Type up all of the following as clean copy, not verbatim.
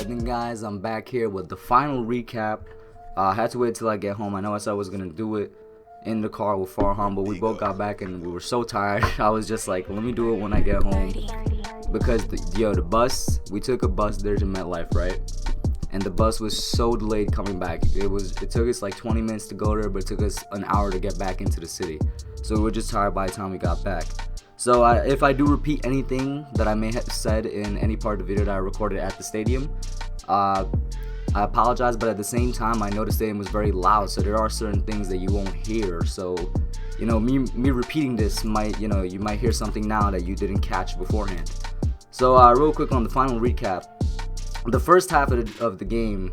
Alright then guys, I'm back here with the final recap. I had to wait till I get home. I know I said I was gonna do it in the car with Farhan, but we both got back and we were so tired. I was just like, let me do it when I get home. Because the bus, we took a bus there to MetLife, right? And the bus was so delayed coming back. It took us like 20 minutes to go there, but it took us an hour to get back into the city. So we were just tired by the time we got back. So if I do repeat anything that I may have said in any part of the video that I recorded at the stadium, I apologize, but at the same time, I know the stadium was very loud, so there are certain things that you won't hear. So, you know, me repeating this might, you might hear something now that you didn't catch beforehand. So, real quick on the final recap, the first half of the game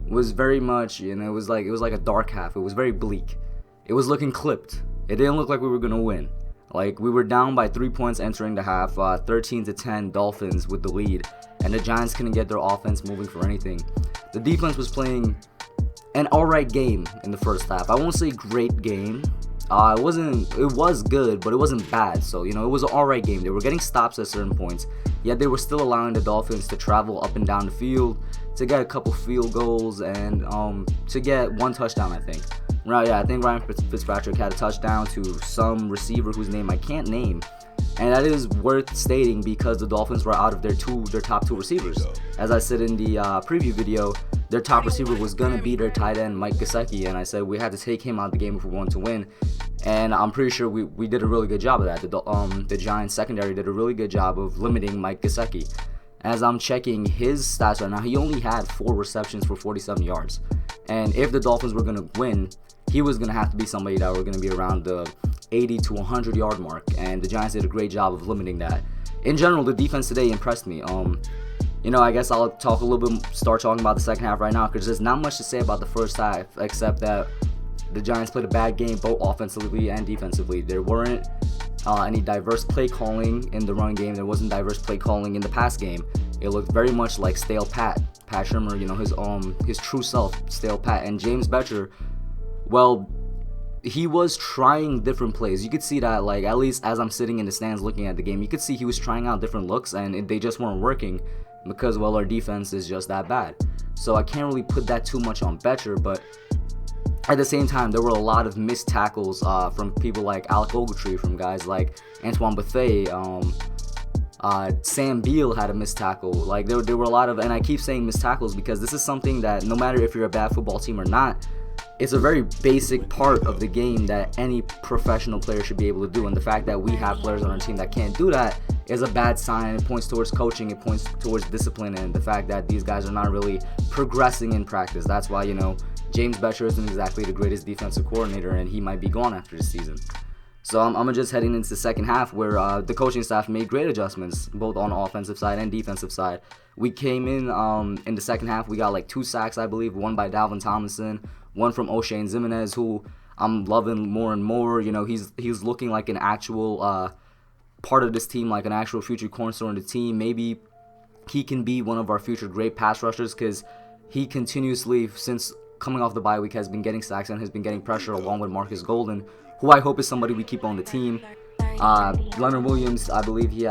was very much, it was like a dark half. It was very bleak. It was looking clipped. It didn't look like we were gonna win. Like, we were down by 3 points entering the half, 13-10 Dolphins with the lead, and the Giants couldn't get their offense moving for anything. The defense was playing an alright game in the first half. I won't say great game. It was good, but it wasn't bad. So, it was an alright game. They were getting stops at certain points, yet they were still allowing the Dolphins to travel up and down the field, to get a couple field goals, and to get one touchdown, I think. Right, yeah, I think Ryan Fitzpatrick had a touchdown to some receiver whose name I can't name. And that is worth stating because the Dolphins were out of their top two receivers. As I said in the preview video, their top receiver was going to be their tight end, Mike Gesicki, and I said we had to take him out of the game if we wanted to win. And I'm pretty sure we did a really good job of that. The Giants secondary did a really good job of limiting Mike Gesicki. As I'm checking his stats right now, he only had 4 receptions for 47 yards. And if the Dolphins were going to win, he was going to have to be somebody that were going to be around the 80 to 100 yard mark, and the Giants did a great job of limiting that. In general, the defense today impressed me. I guess I'll start talking about the second half right now, because there's not much to say about the first half except that the Giants played a bad game both offensively and defensively. There weren't any diverse play calling in the run game. There wasn't diverse play calling in the pass game. It looked very much like stale Pat Shurmur, his true self, stale Pat. And James Bettcher, well, he was trying different plays. You could see that, like, at least as I'm sitting in the stands looking at the game, you could see he was trying out different looks, and they just weren't working because, well, our defense is just that bad. So I can't really put that too much on Bettcher, but at the same time, there were a lot of missed tackles from people like Alec Ogletree, from guys like Antoine Bethea. Sam Beal had a missed tackle. Like, there were a lot of, and I keep saying missed tackles because this is something that no matter if you're a bad football team or not, it's a very basic part of the game that any professional player should be able to do. And the fact that we have players on our team that can't do that is a bad sign. It points towards coaching, it points towards discipline, and the fact that these guys are not really progressing in practice. That's why, James Bettcher isn't exactly the greatest defensive coordinator, and he might be gone after this season. So I'm just heading into the second half, where the coaching staff made great adjustments, both on the offensive side and defensive side. We came in the second half, we got like 2 sacks, I believe, one by Dalvin Tomlinson, one from O'Shane Zimenez, who I'm loving more and more. He's looking like an actual part of this team, like an actual future cornerstone of the team. Maybe he can be one of our future great pass rushers, because he continuously, since coming off the bye week, has been getting sacks and has been getting pressure along with Marcus Golden, who I hope is somebody we keep on the team. Leonard Williams, I believe he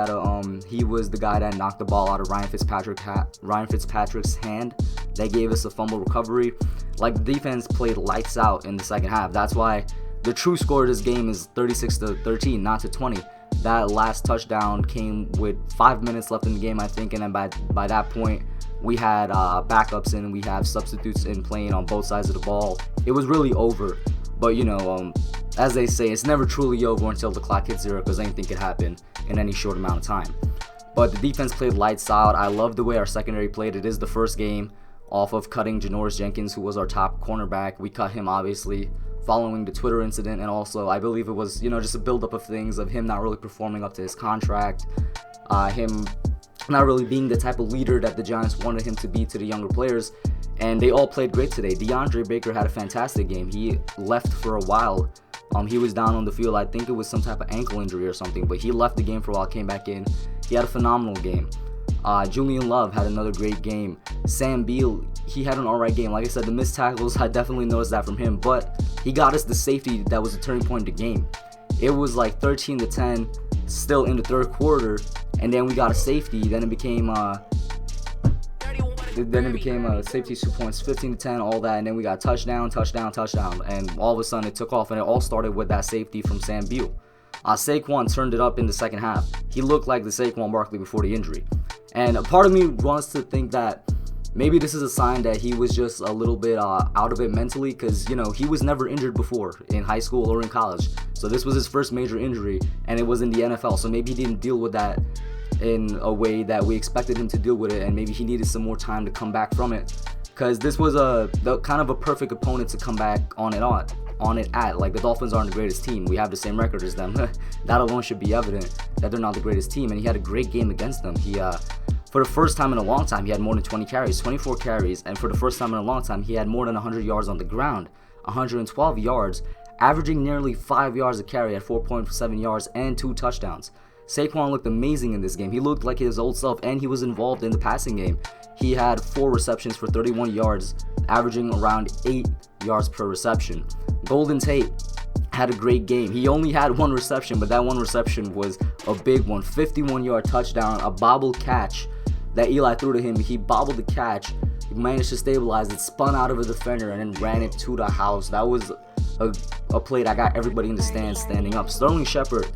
was the guy that knocked the ball out of Ryan Fitzpatrick's hand. That gave us a fumble recovery. Like, the defense played lights out in the second half. That's why the true score of this game is 36-13, not to 20. That last touchdown came with 5 minutes left in the game, I think, and then by that point, we had backups in, we have substitutes in playing on both sides of the ball. It was really over. But, as they say, it's never truly over until the clock hits 0, because anything could happen in any short amount of time. But the defense played lights out. I love the way our secondary played. It is the first game off of cutting Janoris Jenkins, who was our top cornerback. We cut him, obviously, following the Twitter incident, and also I believe it was, just a buildup of things, of him not really performing up to his contract, him not really being the type of leader that the Giants wanted him to be to the younger players. And they all played great today. DeAndre Baker had a fantastic game. He left for a while. He was down on the field. I think it was some type of ankle injury or something, but he left the game for a while, came back in. He had a phenomenal game. Julian Love had another great game. Sam Beal, he had an alright game. Like I said, the missed tackles, I definitely noticed that from him, but he got us the safety that was a turning point in the game. It was like 13-10, still in the third quarter, and then we got a safety. Then it became then it became a safety 2 points, 15-10, all that, and then we got touchdown, and all of a sudden it took off, and it all started with that safety from Sam Beal. Saquon turned it up in the second half. He looked like the Saquon Barkley before the injury. And a part of me wants to think that maybe this is a sign that he was just a little bit out of it mentally, because, you know, he was never injured before in high school or in college. So this was his first major injury, and it was in the NFL. So maybe he didn't deal with that in a way that we expected him to deal with it, and maybe he needed some more time to come back from it, because this was the kind of a perfect opponent to come back on it at. Like, the Dolphins aren't the greatest team. We have the same record as them. That alone should be evident that they're not the greatest team, and he had a great game against them. He for the first time in a long time, he had more than 20 carries, 24 carries, and for the first time in a long time, he had more than 100 yards on the ground, 112 yards, averaging nearly 5 yards a carry at 4.7 yards and 2 touchdowns. Saquon looked amazing in this game. He looked like his old self, and he was involved in the passing game. He had 4 receptions for 31 yards, averaging around 8 yards per reception. Golden Tate had a great game. He only had 1 reception, but that 1 reception was a big one. 51-yard touchdown, a bobble catch that Eli threw to him. He bobbled the catch, he managed to stabilize it, spun out of a defender, and then ran it to the house. That was a play that got everybody in the stands standing up. Sterling Shepard,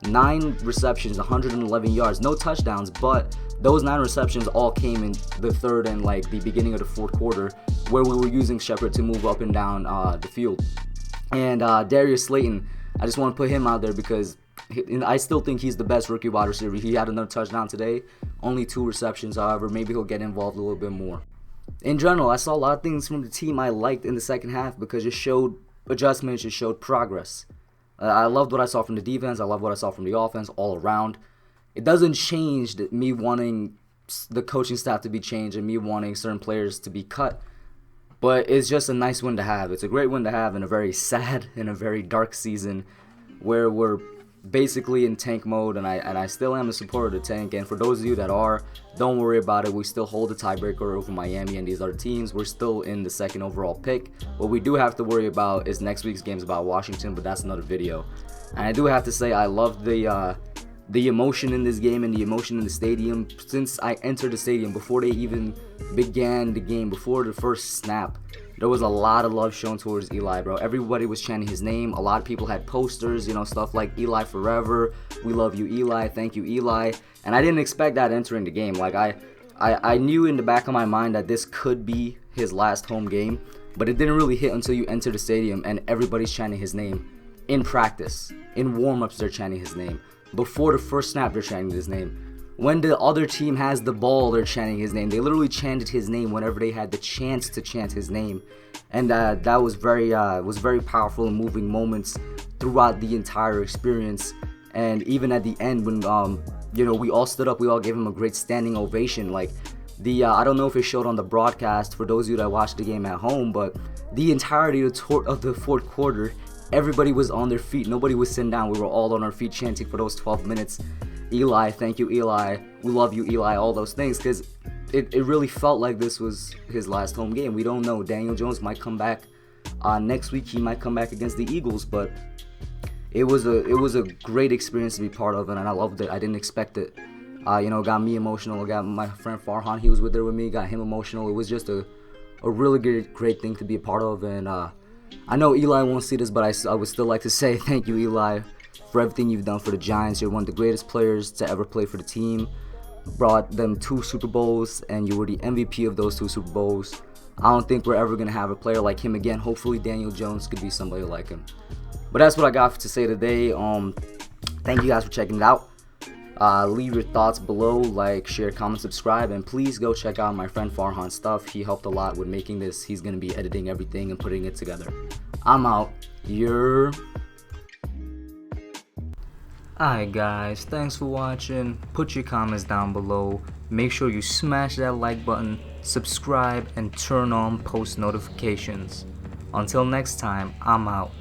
9 receptions, 111 yards, no touchdowns, but those 9 receptions all came in the third and like the beginning of the fourth quarter, where we were using Shepard to move up and down the field. And Darius Slayton, I just want to put him out there because I still think he's the best rookie wide receiver. He had another touchdown today, only 2 receptions. However, maybe he'll get involved a little bit more. In general, I saw a lot of things from the team I liked in the second half because it showed adjustments, it showed progress. I loved what I saw from the defense. I loved what I saw from the offense all around. It doesn't change me wanting the coaching staff to be changed and me wanting certain players to be cut, but it's just a nice win to have. It's a great win to have in a very sad and a very dark season where we're basically in tank mode, and I still am a supporter of the tank. And for those of you that are, don't worry about it. We still hold the tiebreaker over Miami and these other teams. We're still in the 2nd overall pick. What we do have to worry about is next week's games about Washington, but that's another video. And I do have to say I love the emotion in this game and the emotion in the stadium. Since I entered the stadium, before they even began the game, before the first snap, there was a lot of love shown towards Eli, bro. Everybody was chanting his name. A lot of people had posters, you know, stuff like Eli forever, we love you, Eli, thank you, Eli. And I didn't expect that entering the game. Like, I knew in the back of my mind that this could be his last home game, but it didn't really hit until you enter the stadium and everybody's chanting his name. In practice, in warm-ups, they're chanting his name. Before the first snap, they're chanting his name. When the other team has the ball, they're chanting his name. They literally chanted his name whenever they had the chance to chant his name, and that was very powerful and moving moments throughout the entire experience. And even at the end, when we all stood up, we all gave him a great standing ovation. Like I don't know if it showed on the broadcast for those of you that watched the game at home, but the entirety of the fourth quarter, everybody was on their feet. Nobody was sitting down. We were all on our feet chanting for those 12 minutes. Eli, thank you, Eli. We love you, Eli. All those things, because it really felt like this was his last home game. We don't know. Daniel Jones might come back next week. He might come back against the Eagles, but it was a great experience to be part of, and I loved it. I didn't expect it. It got me emotional. It got my friend Farhan. He was with there with me. Got him emotional. It was just a really great thing to be a part of, and I know Eli won't see this, but I would still like to say thank you, Eli, for everything you've done for the Giants. You're one of the greatest players to ever play for the team. Brought them 2 Super Bowls, and you were the MVP of those 2 Super Bowls. I don't think we're ever going to have a player like him again. Hopefully Daniel Jones could be somebody like him. But that's what I got to say today. Thank you guys for checking it out. Leave your thoughts below, like, share, comment, subscribe, and please go check out my friend Farhan's stuff. He helped a lot with making this. He's going to be editing everything and putting it together. I'm out. Alright guys, thanks for watching. Put your comments down below. Make sure you smash that like button, subscribe, and turn on post notifications. Until next time, I'm out.